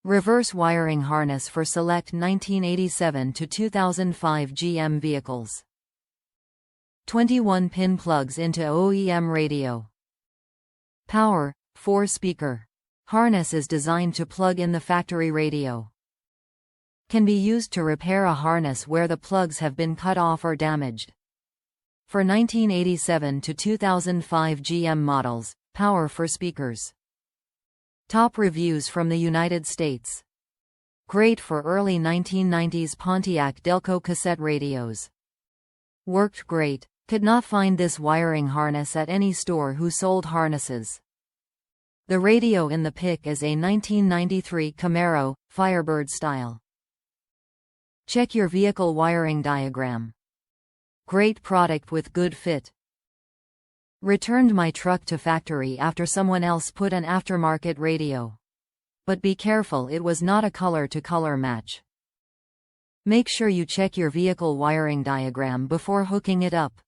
Reverse wiring harness for select 1987 to 2005 GM vehicles. 21-pin plugs into OEM radio. Power, 4-speaker. Harness is designed to plug in the factory radio. Can be used to repair a harness where the plugs have been cut off or damaged. For 1987 to 2005 GM models, power for speakers. Top reviews from the United States. Great for early 1990s Pontiac Delco cassette radios. Worked great. Could not find this wiring harness at any store who sold harnesses. The radio in the pic is a 1993 Camaro, Firebird style. Check your vehicle wiring diagram. Great product with good fit. Returned my truck to factory after someone else put an aftermarket radio. But be careful, it was not a color-to-color match. Make sure you check your vehicle wiring diagram before hooking it up.